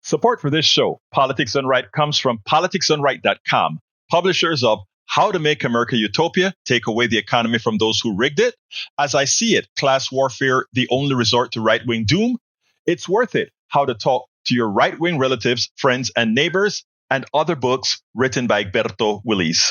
Support for this show, Politics Done Right, comes from politicsdoneright.com, publishers of How to Make America Utopia, Take Away the Economy from Those Who Rigged It, As I See It, Class Warfare, The Only Resort to Right-Wing Doom, It's Worth It, How to Talk to Your Right-Wing Relatives, Friends, and Neighbors, and other books written by Egberto, Willies.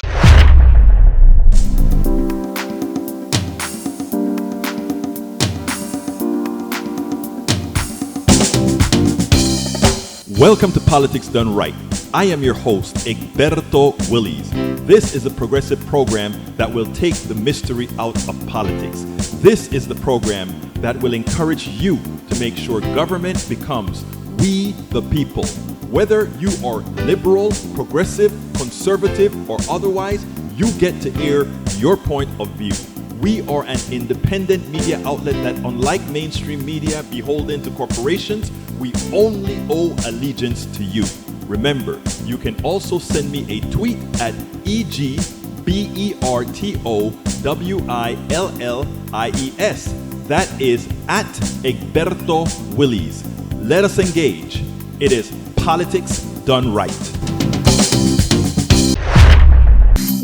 Welcome to Politics Done Right. I am your host, Egberto Willies. This is a progressive program that will take the mystery out of politics. This is the program that will encourage you to make sure government becomes we the people. Whether you are liberal, progressive, conservative, or otherwise, you get to air your point of view. We are an independent media outlet that, unlike mainstream media beholden to corporations, we only owe allegiance to you. Remember, you can also send me a tweet at EGBERTOWILLIES. That is at Egberto Willies. Let us engage. It is Politics Done Right.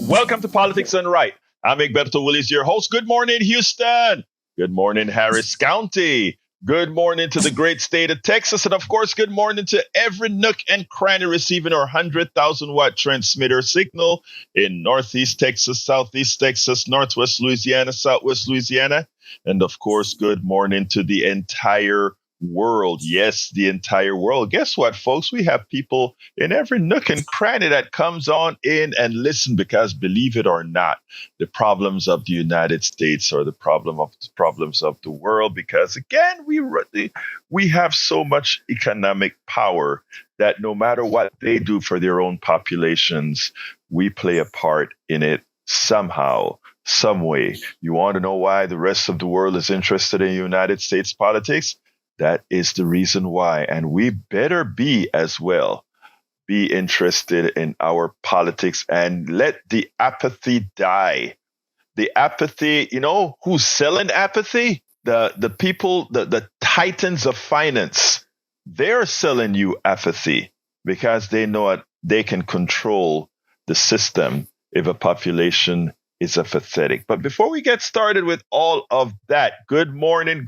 Welcome to Politics Done Right. I'm Egberto Willies, your host. Good morning, Houston. Good morning, Harris County. Good morning to the great state of Texas. And of course, good morning to every nook and cranny receiving our 100,000 watt transmitter signal in Northeast Texas, Southeast Texas, Northwest Louisiana, Southwest Louisiana. And of course, good morning to the entire world. Yes, the entire world. Guess what, folks? We have people in every nook and cranny that comes on in and listen, because believe it or not, the problems of the United States are the problems of the world, because again, we have so much economic power that no matter what they do for their own populations, we play a part in it somehow, some way. You want to know why the rest of the world is interested in United States politics? That is the reason why. And we better be as well, be interested in our politics and let the apathy die. The apathy, you know, who's selling apathy? The people, the titans of finance, they're selling you apathy because they know they can control the system if a population is apathetic. But before we get started with all of that, good morning.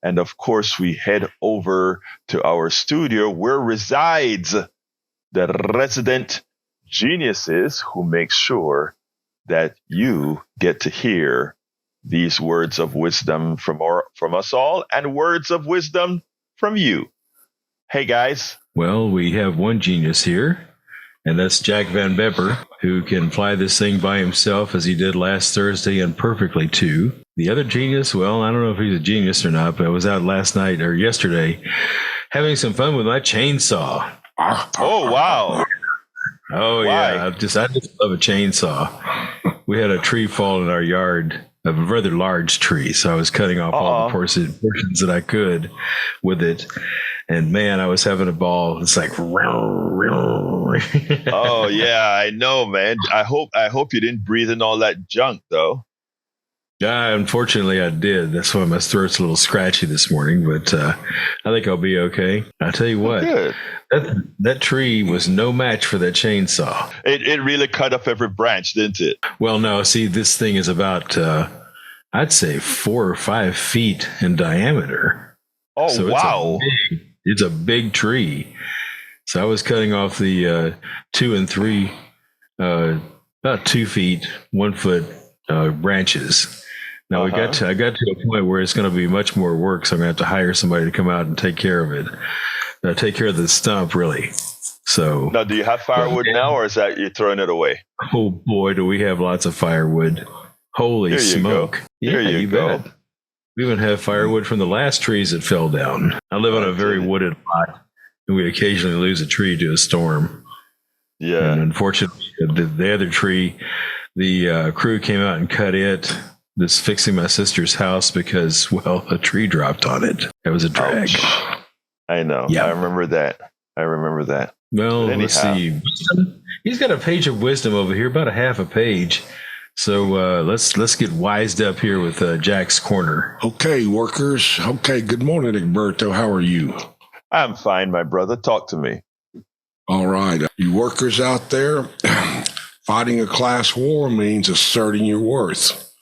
And of course, we head over to our studio where resides the resident geniuses who make sure that you get to hear these words of wisdom from us all, and words of wisdom from you. Hey, guys. Well, we have one genius here, and that's Jack Van Bepper, who can fly this thing by himself as he did last Thursday, and perfectly too. The other genius, well, I don't know if he's a genius or not, but I was out last night or yesterday having some fun with my chainsaw. Oh, wow. Oh, Why? Yeah. I just love a chainsaw. We had a tree fall in our yard, a rather large tree, so I was cutting off all the portions that I could with it. And man, I was having a ball. It's like, oh yeah, I know, man. I hope you didn't breathe in all that junk, though. Yeah, unfortunately, I did. That's why my throat's a little scratchy this morning, but I think I'll be okay. I'll tell you what, that tree was no match for that chainsaw. It really cut up every branch, didn't it? Well, no. See, this thing is about, I'd say 4 or 5 feet in diameter. Oh, so wow. It's a big tree. So I was cutting off the 2 and 3, about 2 feet, 1 foot branches. Now I got to a point where it's going to be much more work, so I'm going to have to hire somebody to come out and take care of it. Take care of the stump, really. So now, do you have firewood now, or is that you're throwing it away? Oh boy, do we have lots of firewood! Holy smoke! There you go. Bet. We even have firewood from the last trees that fell down. I live on a very wooded lot, and we occasionally lose a tree to a storm. Yeah. And unfortunately, the other tree, the crew came out and cut it, just fixing my sister's house because, well, a tree dropped on it. It was a drag. Ouch. I know. Yeah. I remember that. Well, let's see. He's got a page of wisdom over here, about a half a page. So let's get wised up here with Jack's Corner. Okay, workers. Okay, good morning, Egberto. How are you? I'm fine, my brother. Talk to me. All right. You workers out there, fighting a class war means asserting your worth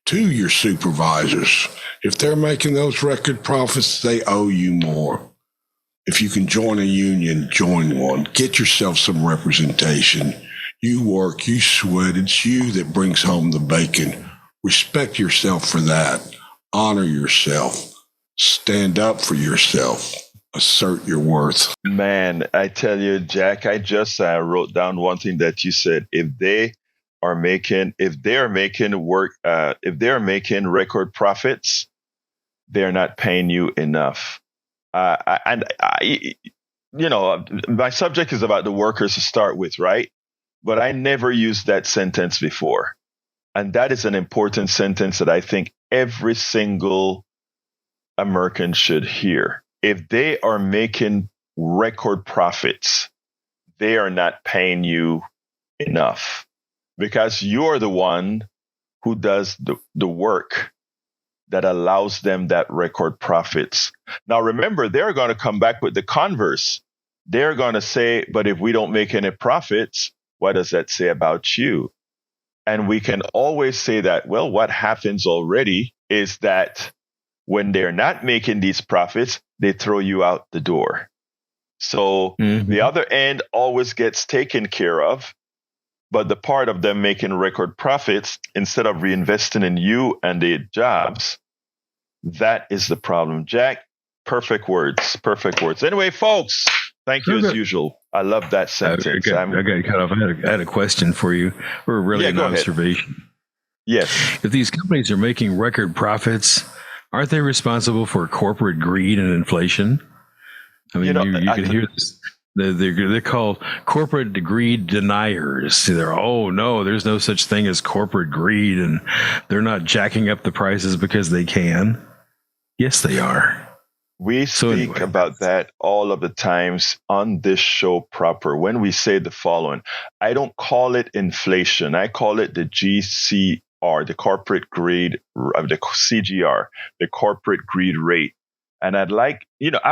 to your supervisors. If they're making those record profits, they owe you more. If you can join a union, join one. Get yourself some representation. You work, you sweat. It's you that brings home the bacon. Respect yourself for that. Honor yourself. Stand up for yourself. Assert your worth. Man, I tell you, Jack, I just wrote down one thing that you said. If they are making record profits, they're not paying you enough. My subject is about the workers to start with, right? But I never used that sentence before. And that is an important sentence that I think every single American should hear. If they are making record profits, they are not paying you enough because you're the one who does the work that allows them that record profits. Now, remember, they're going to come back with the converse. They're going to say, but if we don't make any profits, what does that say about you? And we can always say that, well, what happens already is that when they're not making these profits, they throw you out the door. So the other end always gets taken care of. But the part of them making record profits, instead of reinvesting in you and the jobs, that is the problem. Jack, perfect words. Anyway, folks, thank you as usual. I love that sentence. I had a question for you, or really an observation. Ahead. Yes. If these companies are making record profits, aren't they responsible for corporate greed and inflation? I mean, you can hear this. They're called corporate greed deniers. There's no such thing as corporate greed, and they're not jacking up the prices because they can. Yes, they are. We speak about that all of the times on this show proper when we say the following. I don't call it inflation. I call it the GCR, the corporate greed, the CGR, the corporate greed rate. And I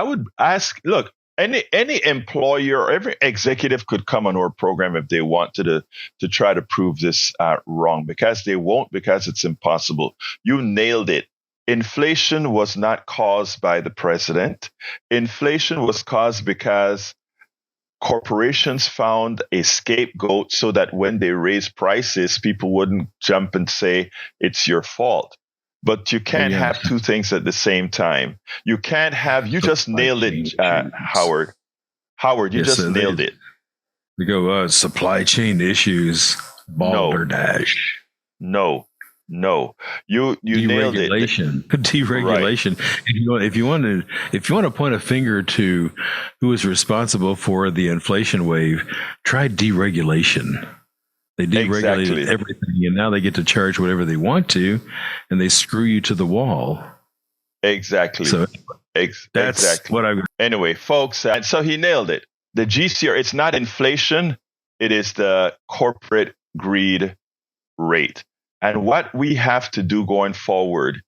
would ask, look, any employer or every executive could come on our program if they wanted to try to prove this wrong, because they won't, because it's impossible. You nailed it. Inflation was not caused by the president. Inflation was caused because corporations found a scapegoat so that when they raise prices, people wouldn't jump and say it's your fault. But you can't have two things at the same time. You can't have, you just nailed it, Howard. Howard, you just nailed it. We go, supply chain issues, balderdash. No. You nailed it. Deregulation. Right. If you want to point a finger to who is responsible for the inflation wave, try deregulation. They deregulated everything, and now they get to charge whatever they want to, and they screw you to the wall. Exactly. So that's exactly what I. Anyway, folks, so he nailed it. The GCR, it's not inflation; it is the corporate greed rate. And what we have to do going forward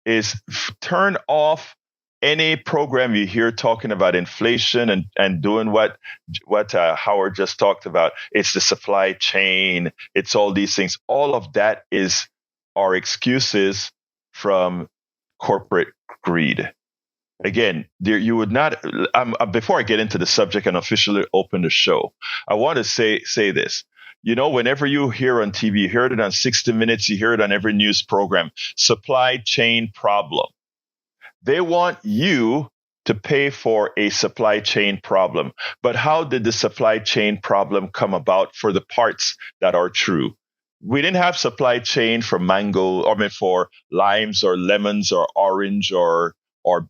is turn off any program you hear talking about inflation and doing what Howard just talked about. It's the supply chain. It's all these things. All of that are excuses from corporate greed. Again, you would not. Before I get into the subject and officially open the show, I want to say this. Whenever you hear on TV, you hear it on 60 Minutes, you hear it on every news program, supply chain problem. They want you to pay for a supply chain problem. But how did the supply chain problem come about for the parts that are true? We didn't have supply chain for for limes or lemons or orange or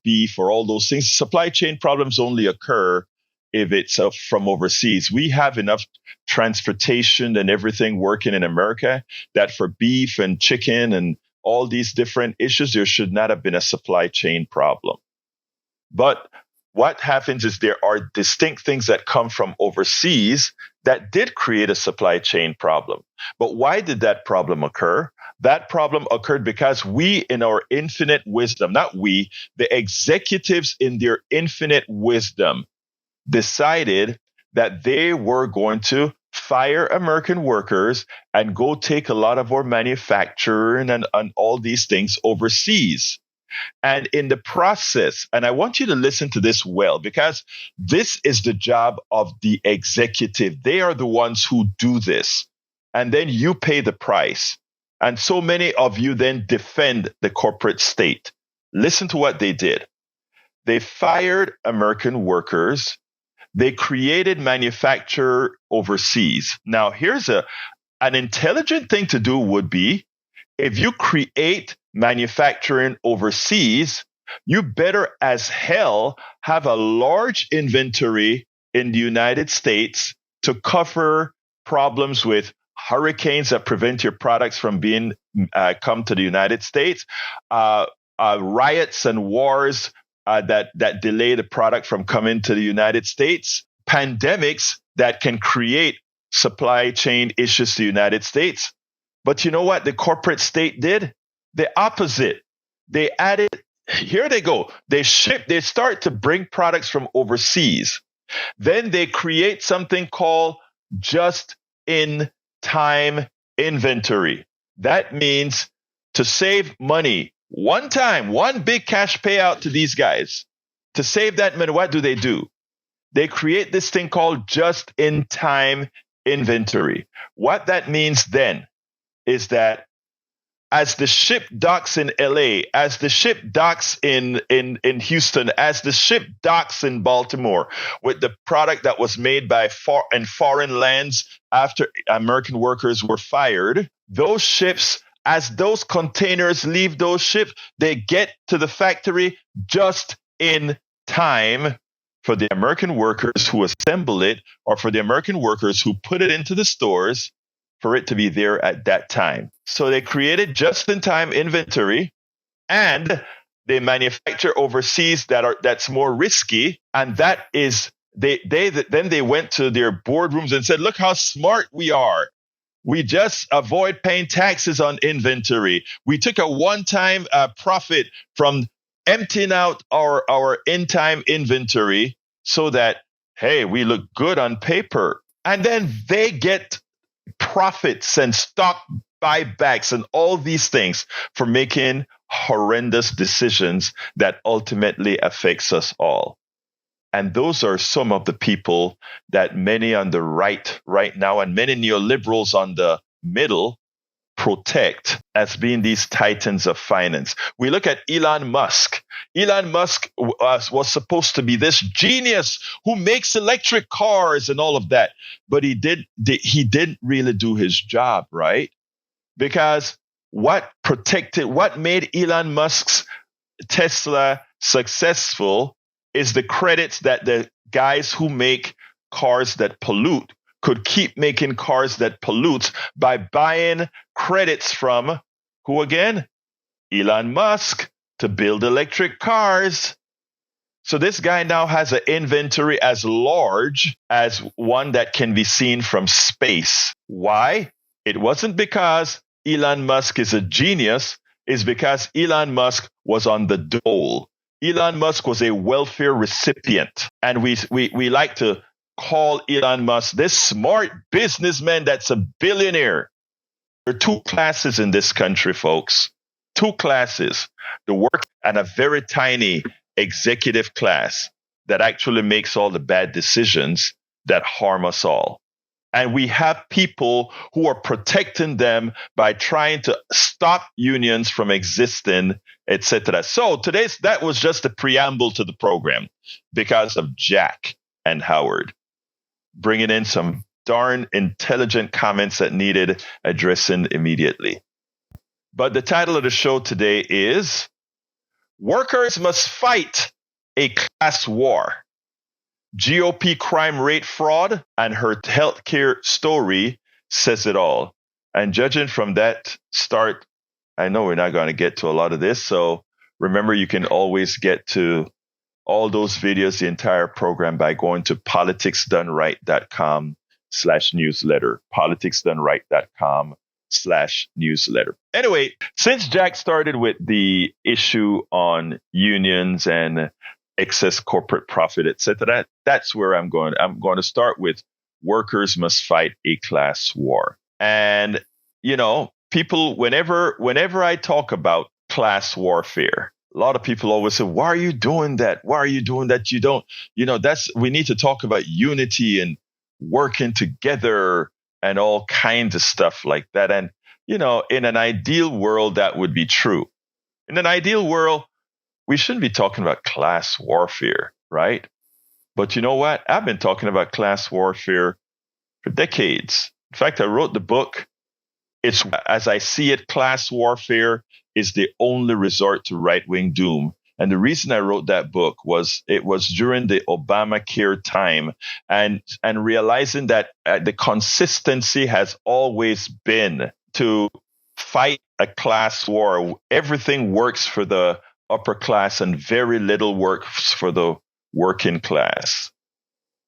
beef or all those things. Supply chain problems only occur if it's from overseas. We have enough transportation and everything working in America that for beef and chicken and all these different issues, there should not have been a supply chain problem. But what happens is there are distinct things that come from overseas that did create a supply chain problem. But why did that problem occur? That problem occurred because we, in our infinite wisdom, not we, the executives in their infinite wisdom, decided that they were going to fire American workers and go take a lot of our manufacturing and all these things overseas. And in the process, and I want you to listen to this well, because this is the job of the executive. They are the ones who do this. And then you pay the price. And so many of you then defend the corporate state. Listen to what they did. They fired American workers. They created manufacture overseas. Now, here's an intelligent thing to do would be, if you create manufacturing overseas, you better as hell have a large inventory in the United States to cover problems with hurricanes that prevent your products from being come to the United States, riots and wars that delay the product from coming to the United States, pandemics that can create supply chain issues to the United States. But you know what the corporate state did? The opposite. They added, here they go. They start to bring products from overseas. Then they create something called just-in-time inventory. That means to save money, one big cash payout to these guys. To save that money, what do? They create this thing called just-in-time inventory. What that means then is that as the ship docks in LA, as the ship docks in Houston, as the ship docks in Baltimore with the product that was made in foreign lands after American workers were fired, those ships, as those containers leave those ships, they get to the factory just in time for the American workers who assemble it, or for the American workers who put it into the stores for it to be there at that time. So they created just-in-time inventory, and they manufacture overseas that's more risky, and that is then they went to their boardrooms and said, "Look how smart we are. We just avoid paying taxes on inventory. We took a one-time profit from emptying out our in-time inventory so that, hey, we look good on paper." And then they get profits and stock buybacks and all these things for making horrendous decisions that ultimately affects us all. And those are some of the people that many on the right now and many neoliberals on the middle protect as being these titans of finance. We look at Elon Musk. Elon Musk was supposed to be this genius who makes electric cars and all of that, but he didn't really do his job, right? Because what made Elon Musk's Tesla successful is the credits that the guys who make cars that pollute could keep making cars that pollute by buying credits from who again? Elon Musk, to build electric cars. So this guy now has an inventory as large as one that can be seen from space. Why? It wasn't because Elon Musk is a genius. It's because Elon Musk was on the dole. Elon Musk was a welfare recipient. And we like to call Elon Musk this smart businessman that's a billionaire. There are two classes in this country, folks. Two classes. The work and a very tiny executive class that actually makes all the bad decisions that harm us all. And we have people who are protecting them by trying to stop unions from existing, etc. So that was just a preamble to the program because of Jack and Howard bringing in some darn intelligent comments that needed addressing immediately. But the title of the show today is Workers Must Fight a Class War. GOP crime rate fraud and her healthcare story says it all. And judging from that start, I know we're not going to get to a lot of this. So remember, you can always get to all those videos, the entire program, by going to politicsdoneright.com/newsletter, politicsdoneright.com/newsletter. @jackpot.com/newsletter. Anyway, since Jack started with the issue on unions and excess corporate profit, etc., that's where I'm going. I'm going to start with workers must fight a class war. And, people, whenever I talk about class warfare, a lot of people always say, why are you doing that? Why are you doing that? You don't, we need to talk about unity and working together and all kinds of stuff like that. And, in an ideal world, that would be true. In an ideal world, we shouldn't be talking about class warfare, right? But you know what? I've been talking about class warfare for decades. In fact, I wrote the book. It's, as I see it, class warfare is the only resort to right-wing doom. And the reason I wrote that book was it was during the Obamacare time, and realizing that the consistency has always been to fight a class war. Everything works for the upper class and very little works for the working class.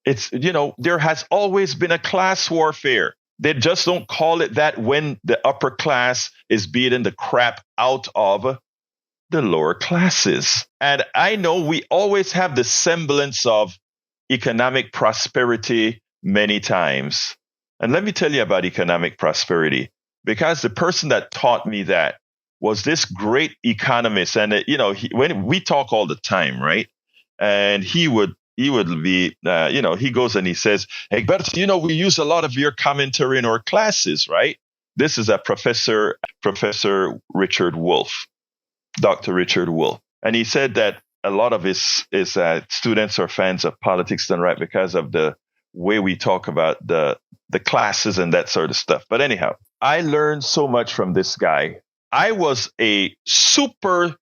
It's, there has always been a class warfare. They just don't call it that when the upper class is beating the crap out of the lower classes. And I know we always have the semblance of economic prosperity many times. And let me tell you about economic prosperity, because the person that taught me that was this great economist. And, when we talk all the time, right? And he would be, he goes and he says, Egberto, we use a lot of your commentary in our classes, right? This is a Professor Richard Wolff, Dr. Richard Wolff. And he said that a lot of his students are fans of Politics Done Right because of the way we talk about the classes and that sort of stuff. But anyhow, I learned so much from this guy. I was a super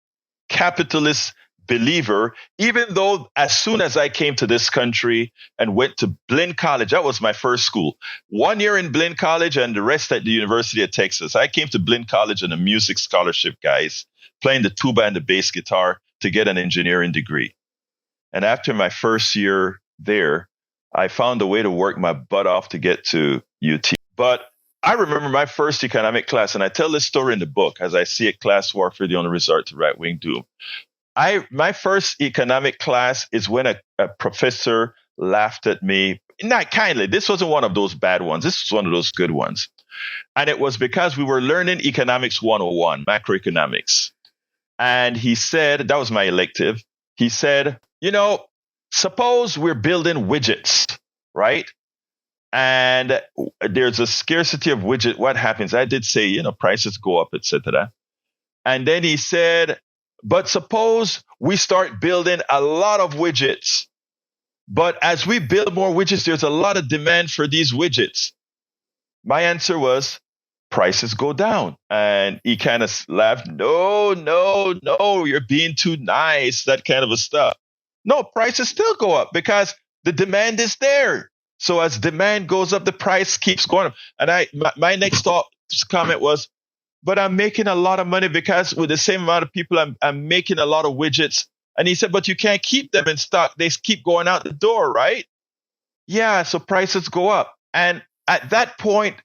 capitalist believer, even though as soon as I came to this country and went to Blinn College, that was my first school. 1 year in Blinn College and the rest at the University of Texas. I came to Blinn College on a music scholarship, guys, playing the tuba and the bass guitar to get an engineering degree. And after my first year there, I found a way to work my butt off to get to UT. But I remember my first economic class, and I tell this story in the book, as I see it, class warfare, the only resort to right-wing doom. My first economic class is when a professor laughed at me, not kindly. This wasn't one of those bad ones. This was one of those good ones. And it was because we were learning economics 101, macroeconomics. And he said, that was my elective. He said, suppose we're building widgets, right? And there's a scarcity of widget. What happens? I did say, prices go up, etc. And then he said, but suppose we start building a lot of widgets. But as we build more widgets, there's a lot of demand for these widgets. My answer was, prices go down. And he kind of laughed. No, you're being too nice, that kind of a stuff. No, prices still go up because the demand is there. So as demand goes up, the price keeps going up. And my next comment was, but I'm making a lot of money because with the same amount of people, I'm making a lot of widgets. And he said, but you can't keep them in stock. They keep going out the door, right? Yeah, so prices go up. And at that point,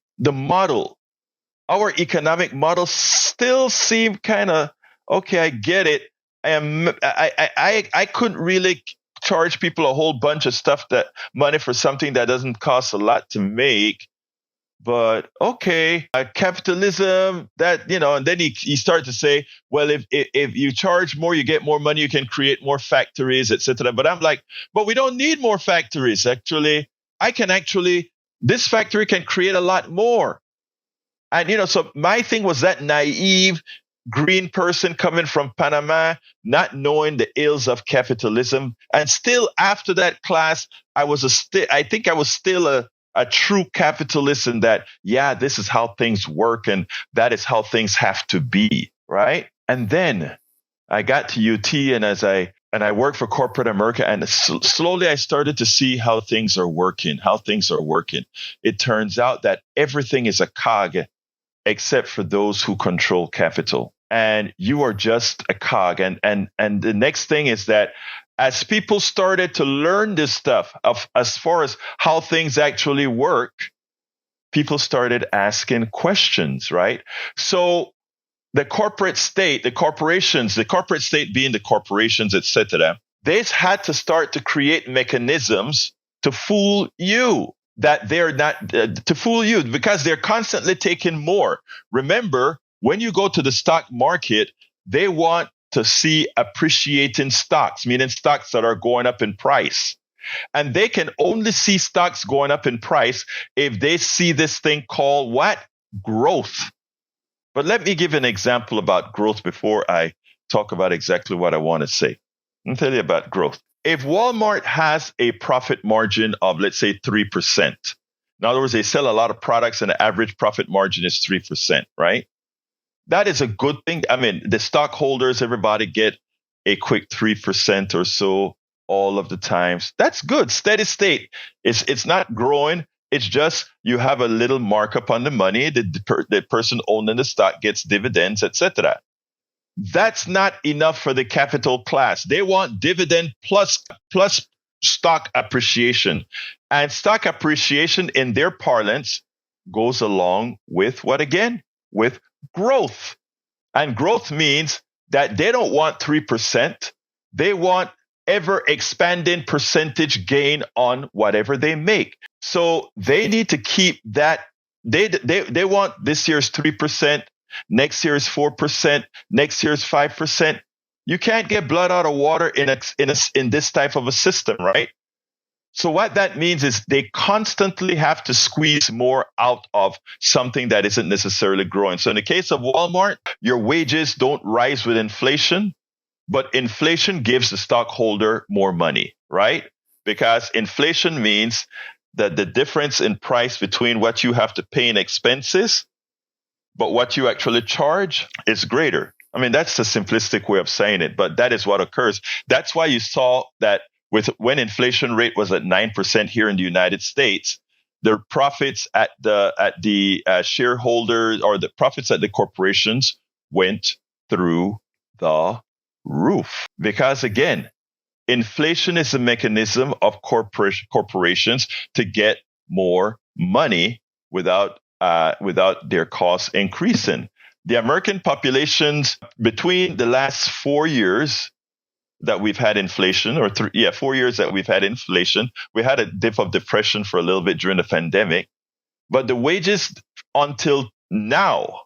our economic model still seemed kind of, okay, I get it. I couldn't really charge people a whole bunch of money for something that doesn't cost a lot to make. But okay, capitalism, and then he started to say, well, if you charge more, you get more money, you can create more factories, etc. But I'm like, but we don't need more factories. Actually, this factory can create a lot more. And, so my thing was that naive green person coming from Panama, not knowing the ills of capitalism. And still after that class, I think I was still a true capitalist in that, this is how things work and that is how things have to be, right? And then I got to UT and I worked for corporate America, and slowly I started to see how things are working. It turns out that everything is a cog except for those who control capital. And you are just a cog. And the next thing is that as people started to learn this stuff as far as how things actually work, people started asking questions, right? So the corporate state, the corporations, the corporate state being the corporations, etc., they had to start to create mechanisms to fool you that they're not, to fool you because they're constantly taking more. Remember, when you go to the stock market, they want to see appreciating stocks, meaning stocks that are going up in price. And they can only see stocks going up in price if they see this thing called what? Growth. But let me give an example about growth before I talk about exactly what I want to say. I'll tell you about growth. If Walmart has a profit margin of, let's say, 3%, in other words, they sell a lot of products and the average profit margin is 3%, right? That is a good thing. I mean, the stockholders, everybody get a quick 3% or so all of the times. That's good. Steady state. It's not growing. It's just you have a little markup on the money. The person owning the stock gets dividends, etc. That's not enough for the capital class. They want dividend plus stock appreciation. And stock appreciation in their parlance goes along with what again? With growth. And growth means that they don't want 3%. They want ever expanding percentage gain on whatever they make. So they need to keep that. They want this year's 3%, next year's 4%, next year's 5%. You can't get blood out of water in this type of a system, right? So what that means is they constantly have to squeeze more out of something that isn't necessarily growing. So in the case of Walmart, your wages don't rise with inflation, but inflation gives the stockholder more money, right? Because inflation means that the difference in price between what you have to pay in expenses, but what you actually charge is greater. I mean, that's the simplistic way of saying it, but that is what occurs. That's why you saw that when inflation rate was at 9% here in the United States, the profits at the shareholders or the profits at the corporations went through the roof. Because again, inflation is a mechanism of corporations to get more money without their costs increasing. The American populations between the last 4 years that we've had inflation, 4 years that we've had inflation. We had a dip of depression for a little bit during the pandemic, but the wages until now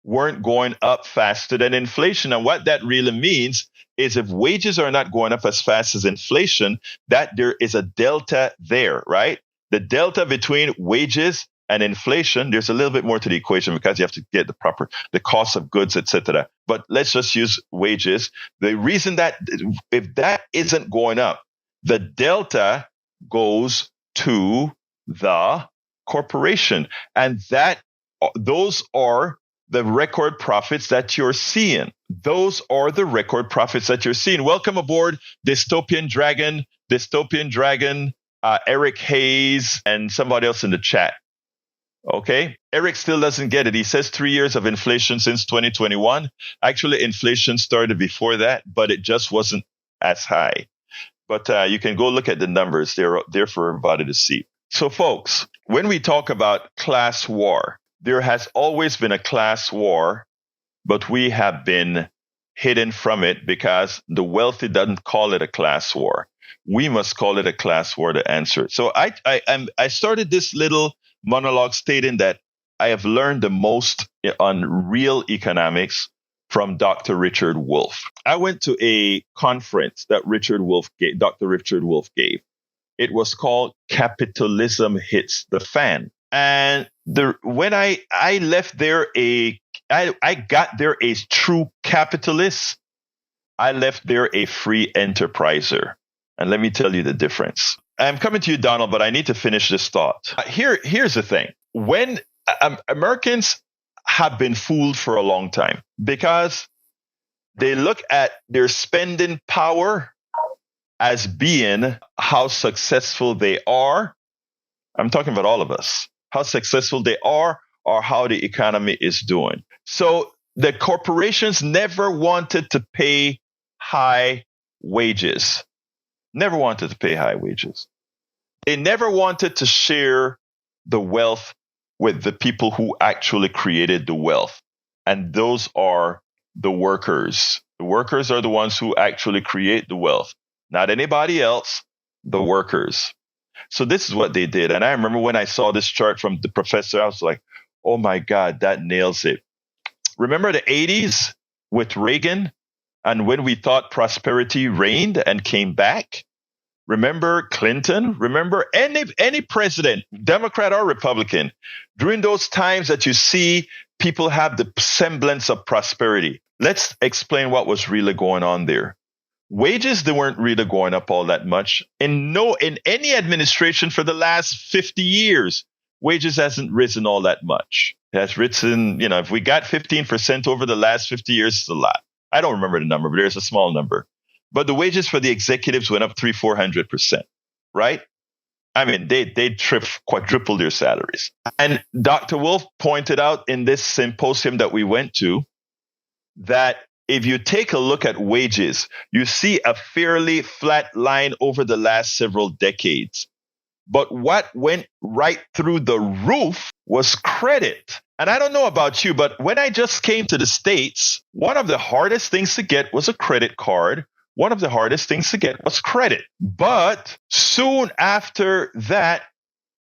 weren't going up faster than inflation. And what that really means is if wages are not going up as fast as inflation, that there is a delta there, right? The delta between wages and inflation, there's a little bit more to the equation because you have to get the cost of goods, etc. But let's just use wages. The reason that if that isn't going up, the delta goes to the corporation. And those are the record profits that you're seeing. Those are the record profits that you're seeing. Welcome aboard, Dystopian Dragon, Eric Hayes, and somebody else in the chat. Okay, Eric still doesn't get it. He says 3 years of inflation since 2021. Actually, inflation started before that, but it just wasn't as high. But you can go look at the numbers. They're there for everybody to see. So, folks, when we talk about class war, there has always been a class war, but we have been hidden from it because the wealthy doesn't call it a class war. We must call it a class war to answer it. So I started this little monologue stating that I have learned the most on real economics from Dr. Richard Wolff. I went to a conference that Dr. Richard Wolff gave. It was called Capitalism Hits the Fan. And when I left there, I got there a true capitalist. I left there a free enterpriser. And let me tell you the difference. I'm coming to you, Donald, but I need to finish this thought. Here's the thing. When Americans have been fooled for a long time because they look at their spending power as being how successful they are. I'm talking about all of us. How successful they are or how the economy is doing. So the corporations never wanted to pay high wages. Never wanted to pay high wages. They never wanted to share the wealth with the people who actually created the wealth. And those are the workers. The workers are the ones who actually create the wealth, not anybody else, the workers. So this is what they did. And I remember when I saw this chart from the professor, I was like, oh my God, that nails it. Remember the 80s with Reagan and when we thought prosperity reigned and came back? Remember Clinton? Remember any president, Democrat or Republican, during those times that you see people have the semblance of prosperity. Let's explain what was really going on there. Wages, they weren't really going up all that much. In any administration for the last 50 years, wages hasn't risen all that much. It has risen, if we got 15% over the last 50 years, it's a lot. I don't remember the number, but there's a small number. But the wages for the executives went up 300-400%, right? I mean, they quadrupled their salaries. And Dr. Wolf pointed out in this symposium that we went to that if you take a look at wages, you see a fairly flat line over the last several decades. But what went right through the roof was credit. And I don't know about you, but when I just came to the States, one of the hardest things to get was a credit card. One of the hardest things to get was credit. But soon after that,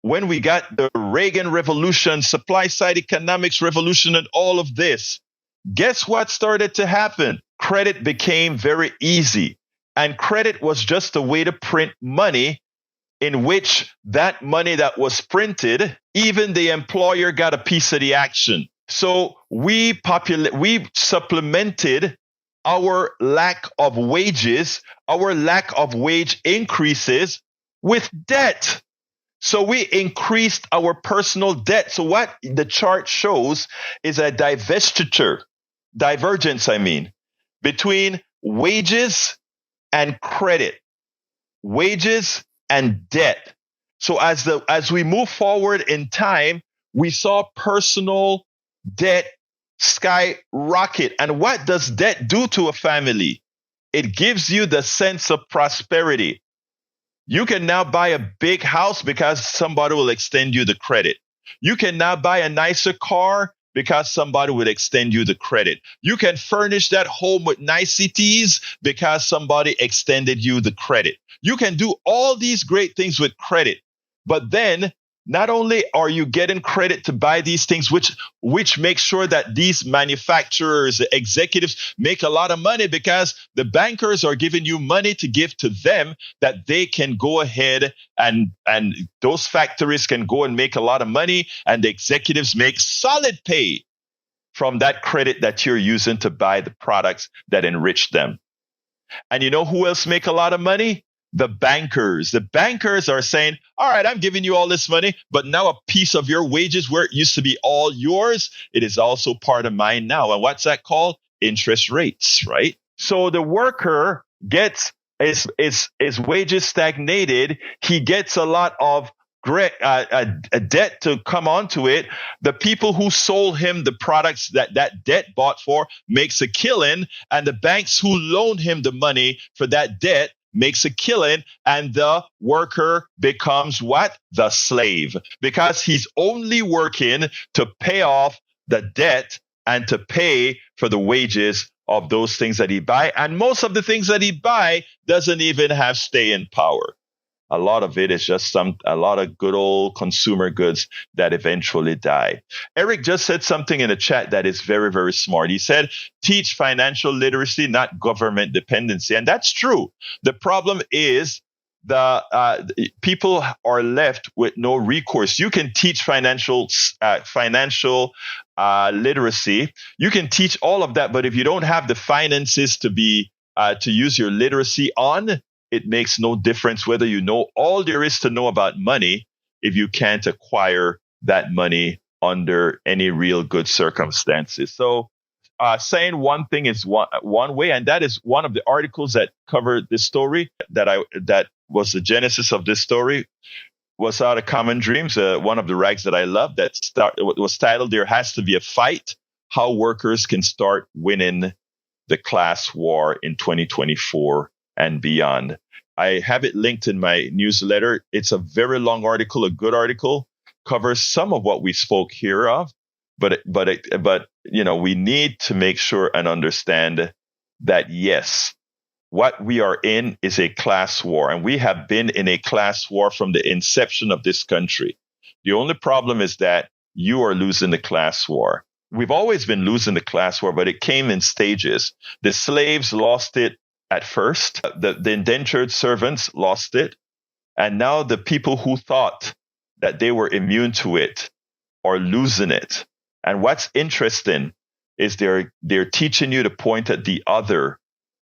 when we got the Reagan revolution, supply side economics revolution, and all of this, guess what started to happen? Credit became very easy. And credit was just a way to print money in which that money that was printed, even the employer got a piece of the action. So we supplemented our lack of wages, our lack of wage increases with debt. So we increased our personal debt. So what the chart shows is a divergence, between wages and credit, wages and debt. So as we move forward in time, we saw personal debt skyrocket. And what does debt do to a family? It gives you the sense of prosperity. You can now buy a big house because somebody will extend you the credit. You can now buy a nicer car because somebody will extend you the credit. You can furnish that home with niceties because somebody extended you the credit. You can do all these great things with credit. But then not only are you getting credit to buy these things, which makes sure that these manufacturers, the executives make a lot of money because the bankers are giving you money to give to them that they can go ahead and those factories can go and make a lot of money and the executives make solid pay from that credit that you're using to buy the products that enrich them. And you know who else make a lot of money? The bankers. The bankers are saying, all right, I'm giving you all this money, but now a piece of your wages where it used to be all yours, it is also part of mine now. And what's that called? Interest rates, right? So the worker gets his wages stagnated. He gets a lot of a debt to come onto it. The people who sold him the products that debt bought for makes a killing, and the banks who loaned him the money for that debt makes a killing, and the worker becomes what? The slave, because he's only working to pay off the debt and to pay for the wages of those things that he buy. And most of the things that he buy doesn't even have staying power. A lot of it is just a lot of good old consumer goods that eventually die. Eric just said something in the chat that is very, very smart. He said, teach financial literacy, not government dependency. And that's true. The problem is the people are left with no recourse. You can teach financial literacy. You can teach all of that. But if you don't have the finances to use your literacy on, it makes no difference whether you know all there is to know about money if you can't acquire that money under any real good circumstances. So saying one thing is one way, and that is one of the articles that covered this story that was the genesis of this story was out of Common Dreams, one of the rags that I love that was titled, There Has to Be a Fight, How Workers Can Start Winning the Class War in 2024 and beyond. I have it linked in my newsletter. It's a very long article, a good article. covers some of what we spoke here of, but we need to make sure and understand that, yes, what we are in is a class war, and we have been in a class war from the inception of this country. The only problem is that you are losing the class war. We've always been losing the class war, but it came in stages. The slaves lost it at first. The indentured servants lost it. And now the people who thought that they were immune to it are losing it. And what's interesting is they're teaching you to point at the other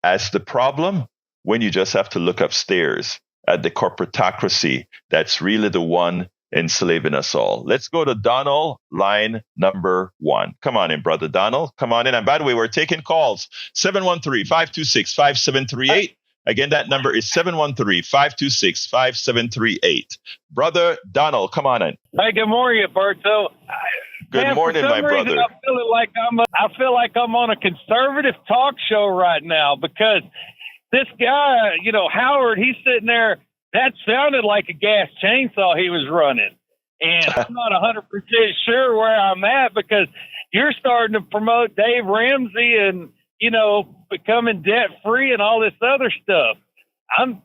as the problem when you just have to look upstairs at the corporatocracy that's really the one enslaving us all. Let's go to Donald, line number 1. Come on in, brother Donald. Come on in. And by the way, we're taking calls. 713-526-5738. Again, that number is 713-526-5738. Brother Donald, come on in. Hey, good morning, Egberto. Good morning, my brother. I feel like I'm on a conservative talk show right now because this guy, Howard, he's sitting there. That sounded like a gas chainsaw he was running. And I'm not 100% sure where I'm at because you're starting to promote Dave Ramsey and, becoming debt free and all this other stuff. I'm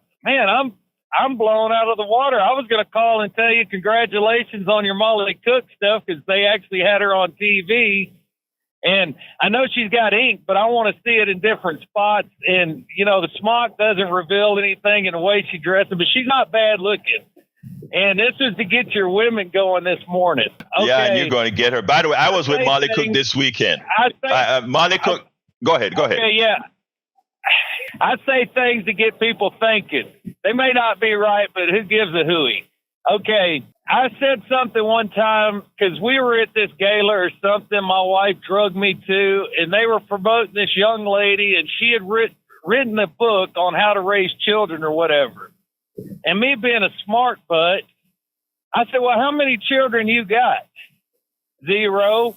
blown out of the water. I was going to call and tell you congratulations on your Molly Cook stuff because they actually had her on TV. And I know she's got ink, but I want to see it in different spots. And, the smock doesn't reveal anything in the way she dresses, but she's not bad looking. And this is to get your women going this morning. Okay. Yeah, and you're going to get her. By the way, I was with Molly Cook this weekend. Molly Cook, go ahead. Okay, yeah. I say things to get people thinking. They may not be right, but who gives a hooey? Okay, I said something one time because we were at this gala or something my wife drugged me to, and they were promoting this young lady, and she had written a book on how to raise children or whatever. And me being a smart butt, I said, well, how many children you got? 0.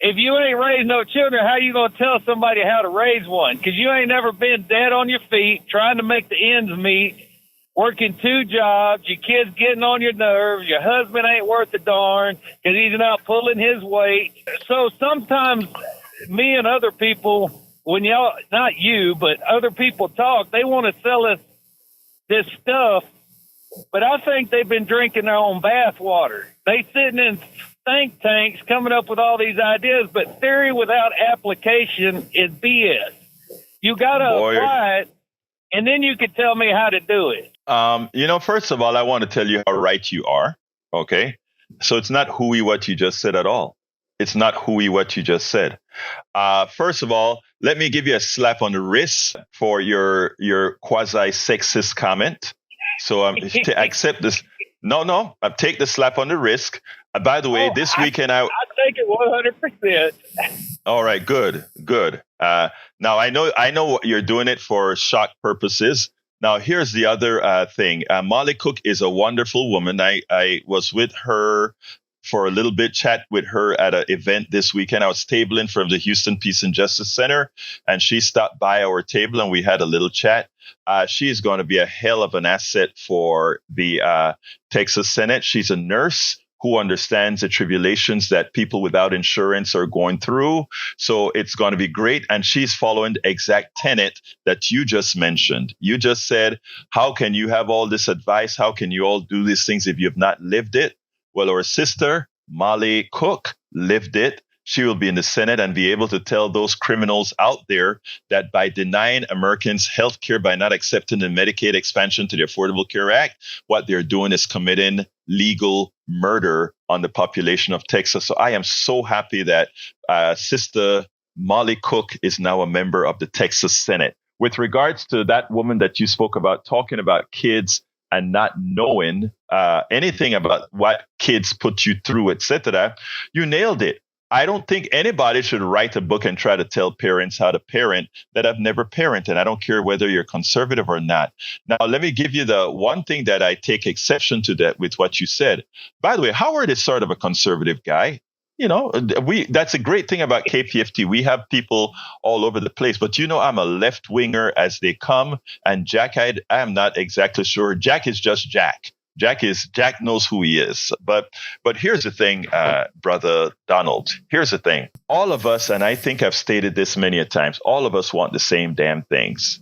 If you ain't raised no children, how you going to tell somebody how to raise one? Because you ain't never been dead on your feet, trying to make the ends meet, working 2 jobs, your kids getting on your nerves, your husband ain't worth a darn because he's not pulling his weight. So sometimes me and other people, when y'all, not you, but other people talk, they want to sell us this stuff, but I think they've been drinking their own bath water. They sitting in think tanks coming up with all these ideas, but theory without application is BS. You got to apply it, and then you can tell me how to do it. First of all, I want to tell you how right you are. Okay. So it's not hooey what you just said at all. It's not hooey what you just said. First of all, let me give you a slap on the wrist for your quasi-sexist comment. So accept this. No, I take the slap on the wrist. By the way, this weekend I take it 100%. All right, good. Now I know what you're doing it for shock purposes. Now here's the other thing. Molly Cook is a wonderful woman. I was with her for a little bit, chat with her at an event this weekend. I was tabling from the Houston Peace and Justice Center, and she stopped by our table and we had a little chat. She is going to be a hell of an asset for the Texas Senate. She's a nurse who understands the tribulations that people without insurance are going through. So it's going to be great. And she's following the exact tenet that you just mentioned. You just said, how can you have all this advice? How can you all do these things if you have not lived it? Well, our sister, Molly Cook, lived it. She will be in the Senate and be able to tell those criminals out there that by denying Americans health care, by not accepting the Medicaid expansion to the Affordable Care Act, what they're doing is committing legal murder on the population of Texas. So I am so happy that Sister Molly Cook is now a member of the Texas Senate. With regards to that woman that you spoke about, talking about kids and not knowing anything about what kids put you through, etc., you nailed it. I don't think anybody should write a book and try to tell parents how to parent that have never parented. I don't care whether you're conservative or not. Now, let me give you the one thing that I take exception to that with what you said. By the way, Howard is sort of a conservative guy. That's a great thing about KPFT. We have people all over the place, but I'm a left winger as they come. And Jack, I am not exactly sure. Jack is just Jack. Jack knows who he is. But here's the thing, brother Donald. Here's the thing. All of us, and I think I've stated this many a times, all of us want the same damn things.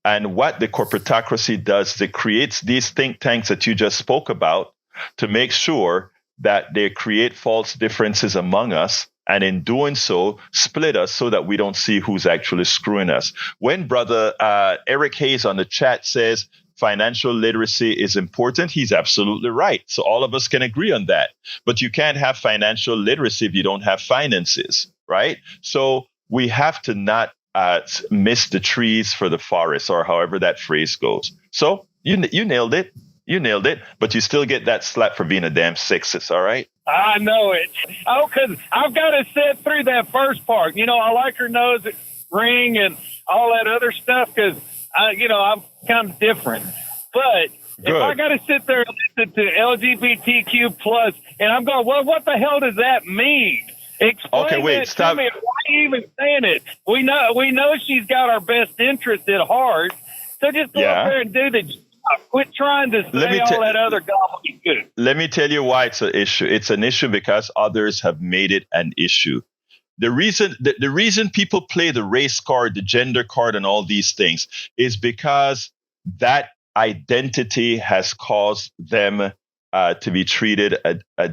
And what the corporatocracy does, it creates these think tanks that you just spoke about to make sure that they create false differences among us. And in doing so, split us so that we don't see who's actually screwing us. When brother Eric Hayes on the chat says financial literacy is important, he's absolutely right. So all of us can agree on that. But you can't have financial literacy if you don't have finances, right? So we have to not miss the trees for the forest, or however that phrase goes. So you nailed it. You nailed it, but you still get that slap for being a damn sexist, all right? I know it. Oh, because I've got to sit through that first part. You know, I like her nose ring and all that other stuff because, I'm kind of different. But if I got to sit there and listen to LGBTQ plus, and I'm going, well, what the hell does that mean? Explain stop. To me. Why are you even saying it? We know she's got our best interest at heart. So just go up there and do the job. Quit trying to say all that other gobbledygook. Let me tell you why it's an issue. It's an issue because others have made it an issue. The reason people play the race card, the gender card, and all these things is because that identity has caused them to be treated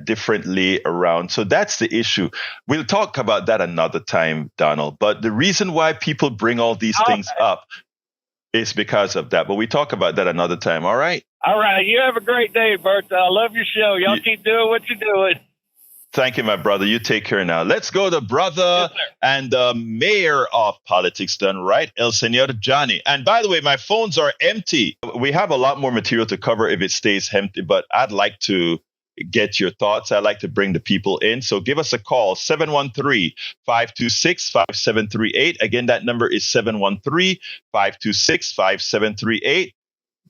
differently around. So that's the issue. We'll talk about that another time, Donald. But the reason why people bring all these things up is because of that. But we talk about that another time. All right. All right. You have a great day, Bertha. I love your show. Y'all keep doing what you're doing. Thank you, my brother. You take care now. Let's go to brother and mayor of Politics Done Right, El Señor Johnny. And by the way, my phones are empty. We have a lot more material to cover if it stays empty, but I'd like to get your thoughts. I'd like to bring the people in. So give us a call, 713-526-5738. Again, that number is 713-526-5738.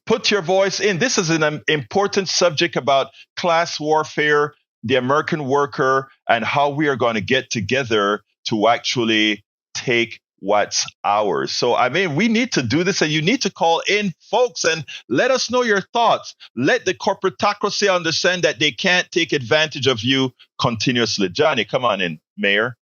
Put your voice in. This is an important subject about class warfare, the American worker, and how we are going to get together to actually take what's ours. So, we need to do this, and you need to call in, folks, and let us know your thoughts. Let the corporatocracy understand that they can't take advantage of you continuously. Johnny, come on in, Mayor.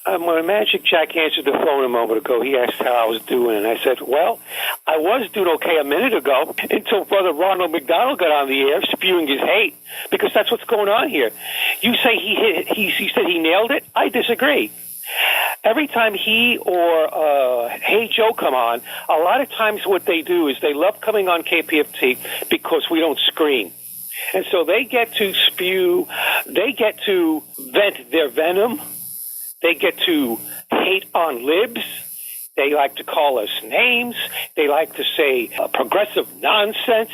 When Magic Jack answered the phone a moment ago, he asked how I was doing, and I said, well, I was doing okay a minute ago until Brother Ronald McDonald got on the air spewing his hate, because that's what's going on here. You say he said he nailed it? I disagree. Every time he or Hey Joe come on, a lot of times what they do is they love coming on KPFT because we don't scream. And so they get to spew, they get to vent their venom, they get to hate on libs, they like to call us names, they like to say progressive nonsense,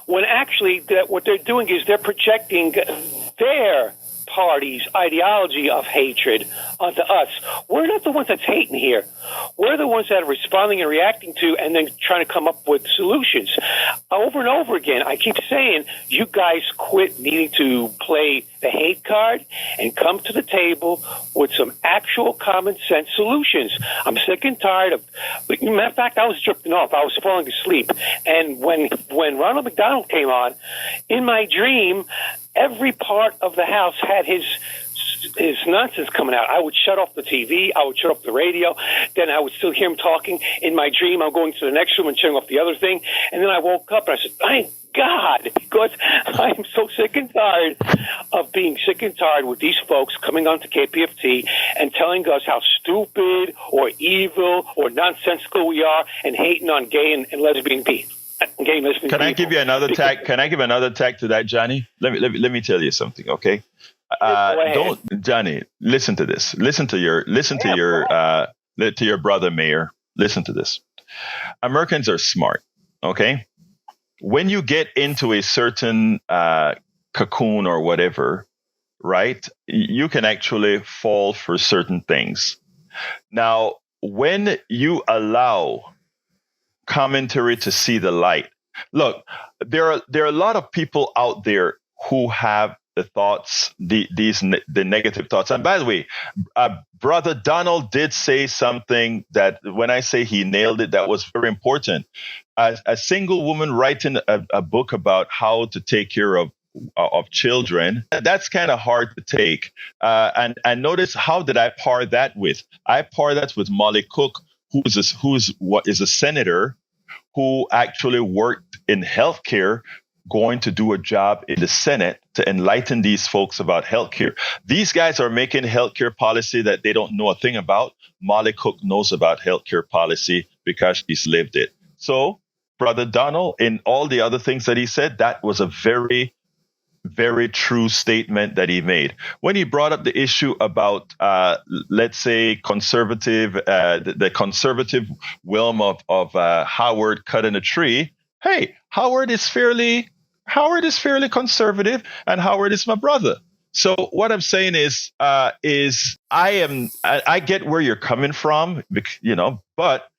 when actually what they're doing is they're projecting their party's ideology of hatred onto us. We're not the ones that's hating here. We're the ones that are responding and reacting to and then trying to come up with solutions. Over and over again, I keep saying, you guys quit needing to play the hate card and come to the table with some actual common sense solutions. I'm sick and tired of, matter of fact, I was drifting off. I was falling asleep. And when Ronald McDonald came on, in my dream, every part of the house had his nonsense coming out. I would shut off the TV. I would shut off the radio. Then I would still hear him talking. In my dream, I'm going to the next room and shutting off the other thing. And then I woke up and I said, thank God, because I'm so sick and tired of being sick and tired with these folks coming onto KPFT and telling us how stupid or evil or nonsensical we are and hating on gay and lesbian people. Can I give you another tag? Can I give another tag to that, Johnny? Let me tell you something, okay? Johnny, listen to this. Listen to your brother Mayor. Listen to this. Americans are smart, okay? When you get into a certain cocoon or whatever, right? You can actually fall for certain things. Now, when you allow commentary to see the light. Look, there are a lot of people out there who have the thoughts, the negative thoughts. And by the way, Brother Donald did say something that when I say he nailed it, that was very important. A single woman writing a book about how to take care of children, that's kind of hard to take. And notice, how did I par that with? I par that with Molly Cook, who is a senator who actually worked in healthcare, going to do a job in the Senate to enlighten these folks about healthcare. These guys are making healthcare policy that they don't know a thing about. Molly Cook knows about healthcare policy because she's lived it. So, Brother Donald, in all the other things that he said, that was a very, very true statement that he made. When he brought up the issue about, let's say, the conservative realm of Howard cutting a tree. Hey, Howard is fairly conservative, and Howard is my brother. So what I'm saying is I get where you're coming from, but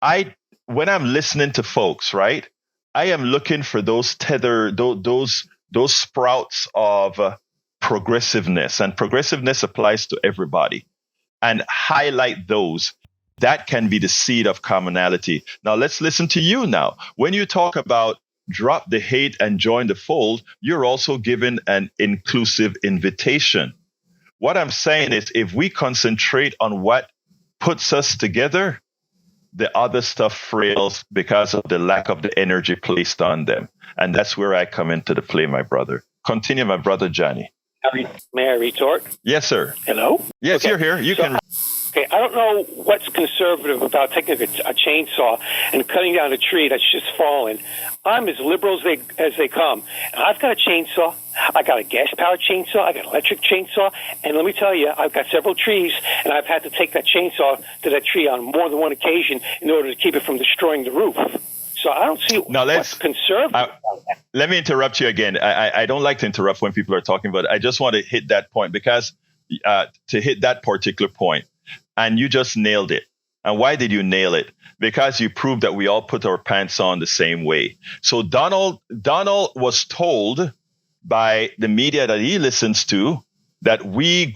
when I'm listening to folks, right, I am looking for those sprouts of progressiveness, and progressiveness applies to everybody, and highlight those. That can be the seed of commonality. Now let's listen to you now. When you talk about drop the hate and join the fold, you're also given an inclusive invitation. What I'm saying is, if we concentrate on what puts us together, the other stuff frails because of the lack of the energy placed on them. And that's where I come into the play, my brother. Continue, my brother Johnny. May I retort? Yes, sir. Hello? Yes, Okay. You're here. You can. Okay, I don't know what's conservative about taking a chainsaw and cutting down a tree that's just fallen. I'm as liberal as they come. And I've got a chainsaw. I got a gas-powered chainsaw. I got an electric chainsaw. And let me tell you, I've got several trees, and I've had to take that chainsaw to that tree on more than one occasion in order to keep it from destroying the roof. So I don't see what's conservative about that. Let me interrupt you again. I don't like to interrupt when people are talking, but I just want to hit that point because to hit that particular point. And you just nailed it. And why did you nail it? Because you proved that we all put our pants on the same way. So Donald was told by the media that he listens to that we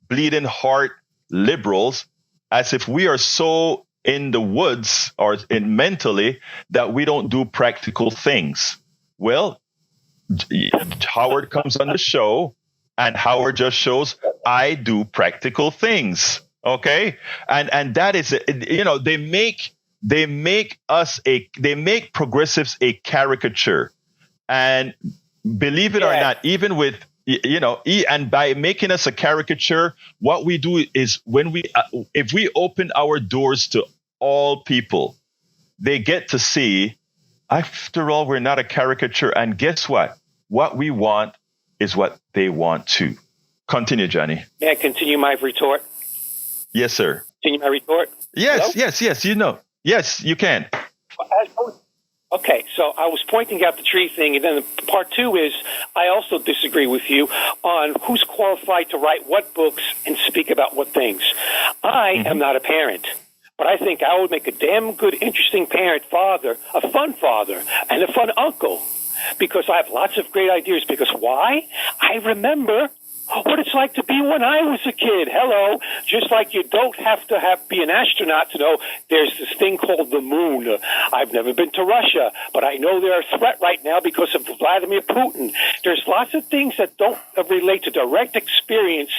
bleeding heart liberals, as if we are so in the woods or in mentally that we don't do practical things. Well, Howard comes on the show, and Howard just shows I do practical things. Okay. And that is, they make progressives a caricature. And believe it or not, even with, and by making us a caricature, what we do is if we open our doors to all people, they get to see, after all, we're not a caricature. And guess what? What we want is what they want too. Continue, Johnny. May I continue my retort? Yes, sir. Continue my retort? Yes, Hello? yes. Yes, you can. Okay, so I was pointing out the tree thing, and then part two is I also disagree with you on who's qualified to write what books and speak about what things. I am not a parent, but I think I would make a damn good, interesting parent, father, a fun father, and a fun uncle. Because I have lots of great ideas. Because why? I remember what it's like to be when I was a kid. Hello. Just like you don't have to be an astronaut to know there's this thing called the moon. I've never been to Russia, but I know they're a threat right now because of Vladimir Putin. There's lots of things that don't relate to direct experience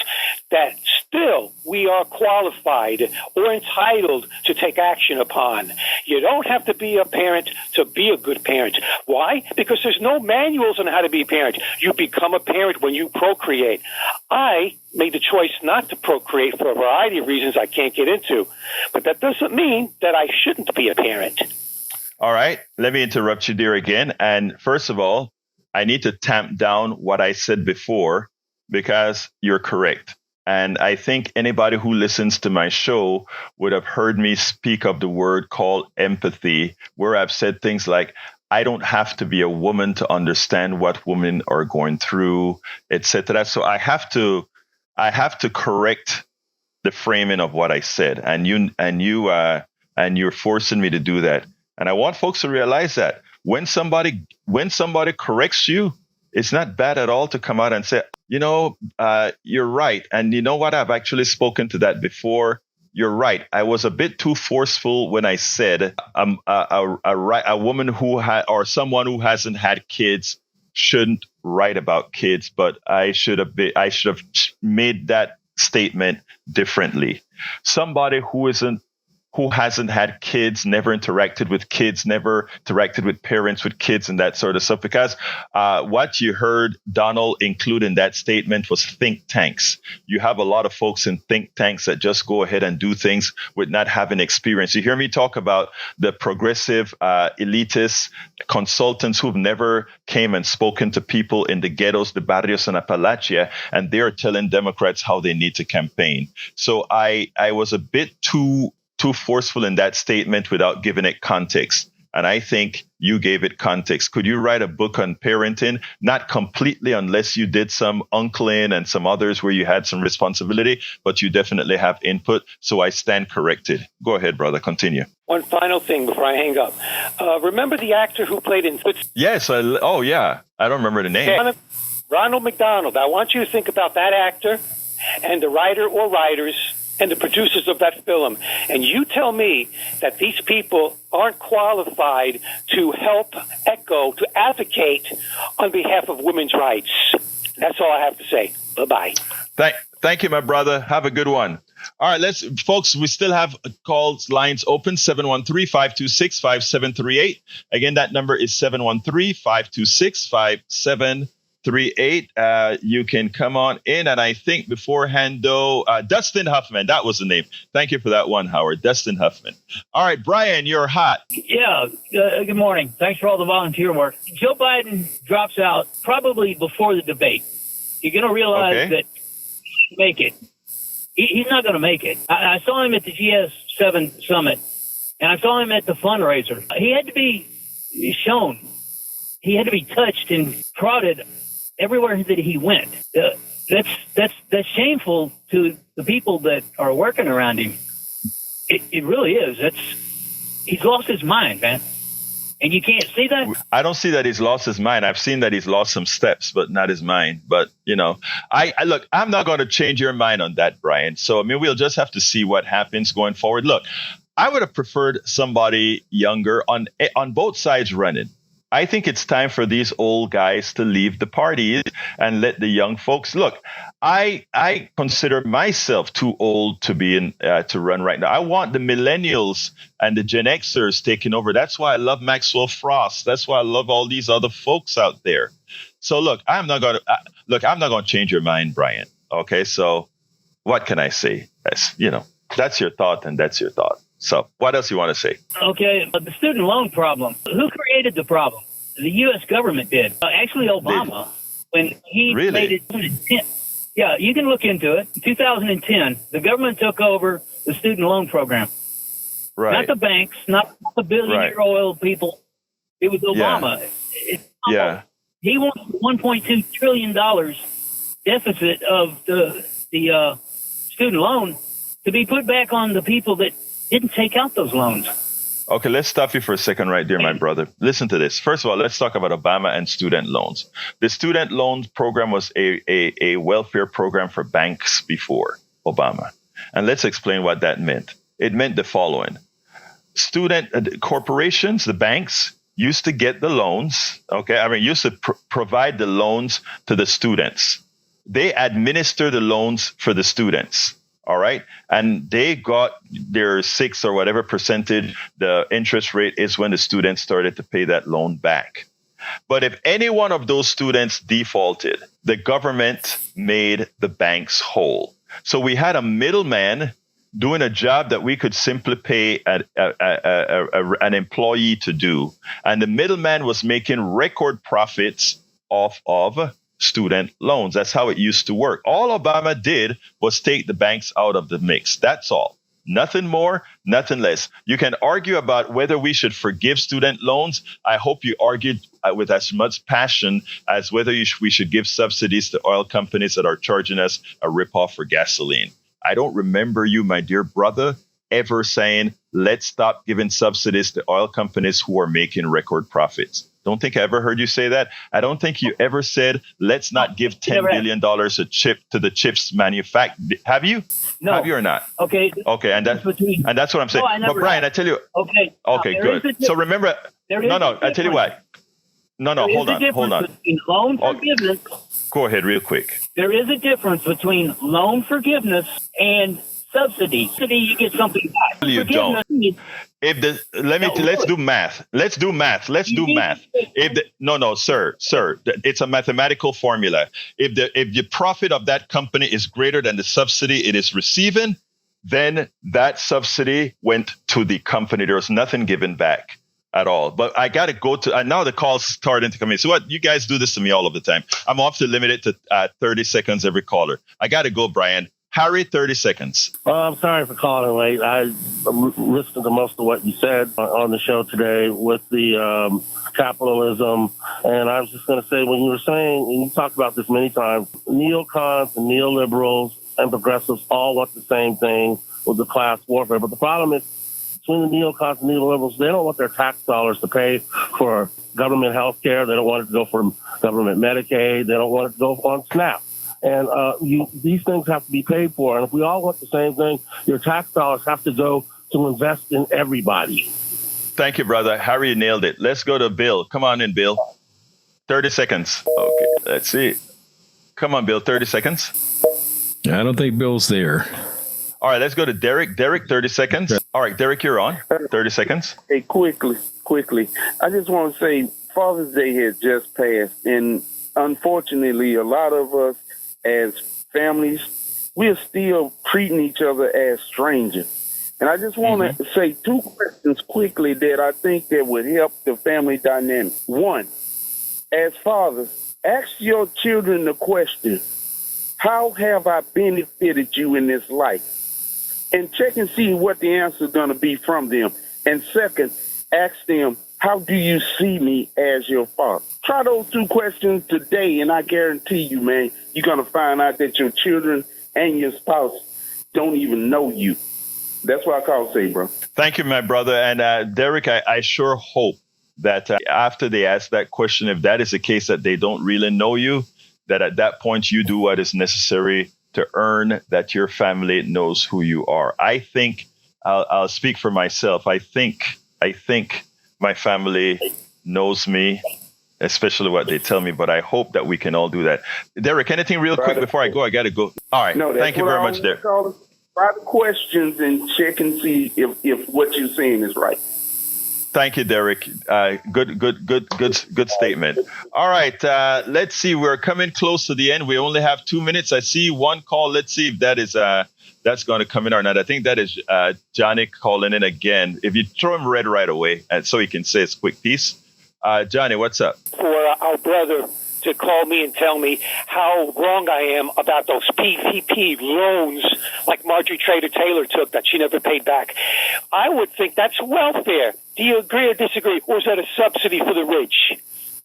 that still we are qualified or entitled to take action upon. You don't have to be a parent to be a good parent. Why? Because there's no manuals on how to be a parent. You become a parent when you procreate. I made the choice not to procreate for a variety of reasons I can't get into, but that doesn't mean that I shouldn't be a parent. All right. Let me interrupt you there again. And first of all, I need to tamp down what I said before because you're correct. And I think anybody who listens to my show would have heard me speak of the word called empathy, where I've said things like, I don't have to be a woman to understand what women are going through, etc. So I have to correct the framing of what I said, and you're forcing me to do that. And I want folks to realize that when somebody corrects you, it's not bad at all to come out and say, you're right. And you know what? I've actually spoken to that before. You're right. I was a bit too forceful when I said a woman or someone who hasn't had kids shouldn't write about kids, but I should have made that statement differently. Somebody who hasn't had kids, never interacted with kids, never interacted with parents with kids and that sort of stuff. Because what you heard Donald include in that statement was think tanks. You have a lot of folks in think tanks that just go ahead and do things with not having experience. You hear me talk about the progressive elitists, consultants who've never came and spoken to people in the ghettos, the barrios, and Appalachia, and they're telling Democrats how they need to campaign. So I was a bit too forceful in that statement without giving it context. And I think you gave it context. Could you write a book on parenting? Not completely, unless you did some uncling and some others where you had some responsibility, but you definitely have input. So I stand corrected. Go ahead, brother. Continue. One final thing before I hang up. Remember the actor who played in Yes. I don't remember the name. Ronald McDonald. I want you to think about that actor and the writer or writers and the producers of that film. And you tell me that these people aren't qualified to help echo, to advocate on behalf of women's rights. That's all I have to say. Bye-bye. Thank you, my brother. Have a good one. All right, folks, we still have calls lines open, 713-526-5738. Again, that number is 713-526-5738. You can come on in. And I think beforehand, though, Dustin Huffman, that was the name. Thank you for that one, Howard. Dustin Huffman. All right, Brian, you're hot. Yeah, good morning. Thanks for all the volunteer work. Joe Biden drops out probably before the debate. You're going to realize that he make it. He's not going to make it. I saw him at the GS7 summit, and I saw him at the fundraiser. He had to be shown. He had to be touched and prodded everywhere that he went. That's shameful to the people that are working around him. It really is. He's lost his mind, man. And you can't see that? I don't see that he's lost his mind. I've seen that he's lost some steps, but not his mind. But, I look, I'm not going to change your mind on that, Brian. So, we'll just have to see what happens going forward. Look, I would have preferred somebody younger on both sides running. I think it's time for these old guys to leave the party and let the young folks look. I consider myself too old to be to run right now. I want the millennials and the Gen Xers taking over. That's why I love Maxwell Frost. That's why I love all these other folks out there. So look, I'm not going to change your mind, Brian. Okay, so what can I say? That's your thought, and that's your thought. So what else you want to say? Okay, the student loan problem. Who created the problem? The U.S. government did. Actually, Obama, when he made it 2010. Yeah, you can look into it. In 2010, the government took over the student loan program. Right. Not the banks, not the billionaire oil people. It was Obama. Yeah. He wanted $1.2 trillion deficit of the student loan to be put back on the people that didn't take out those loans. Okay, let's stop you for a second right there, my brother. Listen to this. First of all, let's talk about Obama and student loans. The student loan program was a welfare program for banks before Obama. And let's explain what that meant. It meant the following. Corporations, the banks, used to get the loans, used to provide the loans to the students. They administer the loans for the students. All right. And they got their 6 or whatever percentage the interest rate is when the students started to pay that loan back. But if any one of those students defaulted, the government made the banks whole. So we had a middleman doing a job that we could simply pay an employee to do. And the middleman was making record profits off of student loans. That's how it used to work. All Obama did was take the banks out of the mix. That's all. Nothing more, nothing less. You can argue about whether we should forgive student loans. I hope you argued with as much passion as whether we should give subsidies to oil companies that are charging us a ripoff for gasoline. I don't remember you, my dear brother, ever saying, let's stop giving subsidies to oil companies who are making record profits. Don't think I ever heard you say that. I don't think you ever said, let's not give $10 billion a chip to the chips manufacturer. Have you? No. Have you or not? Okay. Okay, and that's what I'm saying. But Brian, I tell you. Okay. Okay, good. So remember, I tell you what. No, hold on. Between loan forgiveness. Go ahead, real quick. There is a difference between loan forgiveness and subsidy. Subsidy, you get something back. You don't. Let's do math. Let's do math. Sir, it's a mathematical formula. If the profit of that company is greater than the subsidy it is receiving, then that subsidy went to the company. There was nothing given back at all. But I got to go to, now the calls starting to come in. So what, you guys do this to me all of the time. I'm off to limit it to 30 seconds every caller. I got to go, Brian. Harry, 30 seconds. I'm sorry for calling late. I listened to most of what you said on the show today with the capitalism. And I was just going to say, when you were saying, and you talked about this many times, neocons and neoliberals and progressives all want the same thing with the class warfare. But the problem is, between the neocons and neoliberals, they don't want their tax dollars to pay for government health care. They don't want it to go for government Medicaid. They don't want it to go on SNAP. And these things have to be paid for. And if we all want the same thing, your tax dollars have to go to invest in everybody. Thank you, brother. Harry nailed it. Let's go to Bill. Come on in, Bill. 30 seconds. Okay, let's see. Come on, Bill. 30 seconds. I don't think Bill's there. All right, let's go to Derek. Derek, 30 seconds. All right, Derek, you're on. 30 seconds. Hey, quickly. I just want to say Father's Day has just passed. And unfortunately, a lot of us as families, we are still treating each other as strangers. And I just want to say two questions quickly that I think that would help the family dynamic. One, as fathers, ask your children the question, how have I benefited you in this life? And check and see what the answer is going to be from them. And second, ask them, how do you see me as your father? Try those two questions today, and I guarantee you, man, you're going to find out that your children and your spouse don't even know you. That's what I call to say, bro. Thank you, my brother. And Derek, I sure hope that after they ask that question, if that is the case, that they don't really know you, that at that point you do what is necessary to earn that your family knows who you are. I think, I'll speak for myself. I think my family knows me, especially what they tell me, but I hope that we can all do that. Derek, anything real quick before I go? I got to go. All right. No, thank you very much, Derek. Try the questions and check and see if what you're saying is right. Thank you, Derek. Good statement. All right. Let's see. We're coming close to the end. We only have 2 minutes. I see one call. Let's see if that is that's going to come in or not. I think that is Johnny calling in again. If you throw him red right away, and so he can say his quick piece. Johnny, what's up? For our brother to call me and tell me how wrong I am about those PPP loans like Marjorie Trader Taylor took that she never paid back. I would think that's welfare. Do you agree or disagree? Or is that a subsidy for the rich?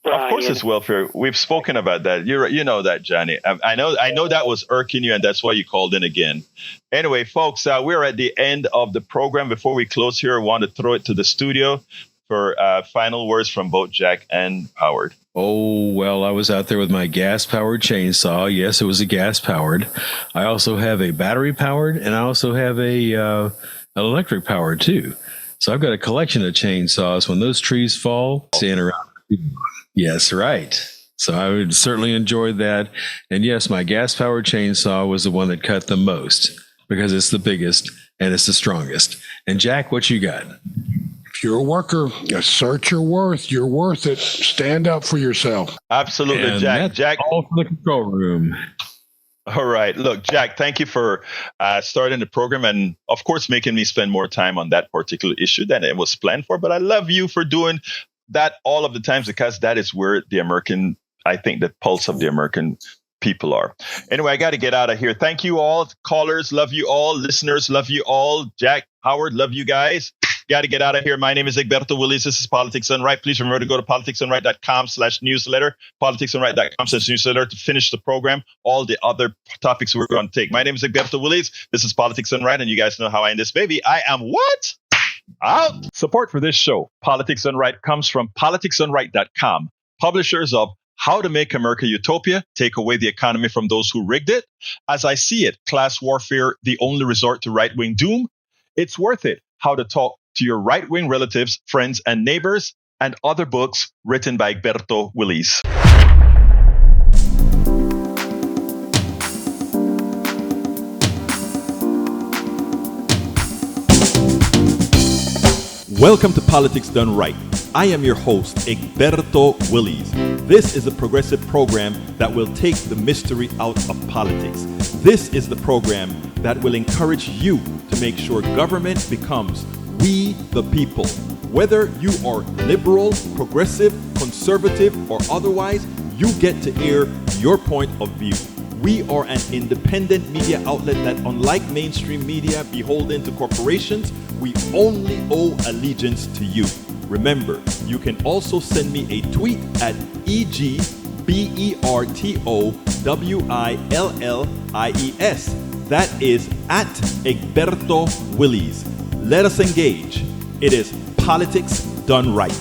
Brian? Of course it's welfare. We've spoken about that. You know that, Johnny. I know that was irking you, and that's why you called in again. Anyway, folks, we're at the end of the program. Before we close here, I want to throw it to the studio for final words from both Jack and Howard. Oh, well, I was out there with my gas-powered chainsaw. Yes, it was a gas-powered. I also have a battery-powered, and I also have an electric-powered, too. So I've got a collection of chainsaws. When those trees fall, stand around. Yes, right. So I would certainly enjoy that. And yes, my gas-powered chainsaw was the one that cut the most because it's the biggest and it's the strongest. And Jack, what you got? If you're a worker, assert your worth. You're worth it. Stand up for yourself. Absolutely, And Jack. that's Jack, all from the control room. all right. Look, Jack, thank you for starting the program and, of course, making me spend more time on that particular issue than it was planned for. But I love you for doing that all of the times because that is where I think the pulse of the American people are. Anyway, I got to get out of here. Thank you all. Callers, love you all. Listeners, love you all. Jack, Howard, love you guys. Got to get out of here. My name is Egberto Willies. This is Politics Done Right. Please remember to go to politicsdoneright.com/newsletter, politicsdoneright.com/newsletter to finish the program. All the other topics we're going to take. My name is Egberto Willies. This is Politics Done Right, and you guys know how I end this baby. I am what? Out! Support for this show, Politics Done Right, comes from politicsdoneright.com, publishers of How to Make America Utopia, Take Away the Economy from Those Who Rigged It, As I See It, Class Warfare, The Only Resort to Right-Wing Doom, It's Worth It, How to Talk to Your Right-Wing Relatives, Friends, and Neighbors, and other books written by Egberto, Willies. Welcome to Politics Done Right. I am your host, Egberto Willies. This is a progressive program that will take the mystery out of politics. This is the program that will encourage you to make sure government becomes we the people. Whether you are liberal, progressive, conservative, or otherwise, you get to air your point of view. We are an independent media outlet that, unlike mainstream media beholden to corporations, we only owe allegiance to you. Remember, you can also send me a tweet at EGBERTOWILLIES. That is at Egberto Willies. Let us engage. It is Politics Done Right.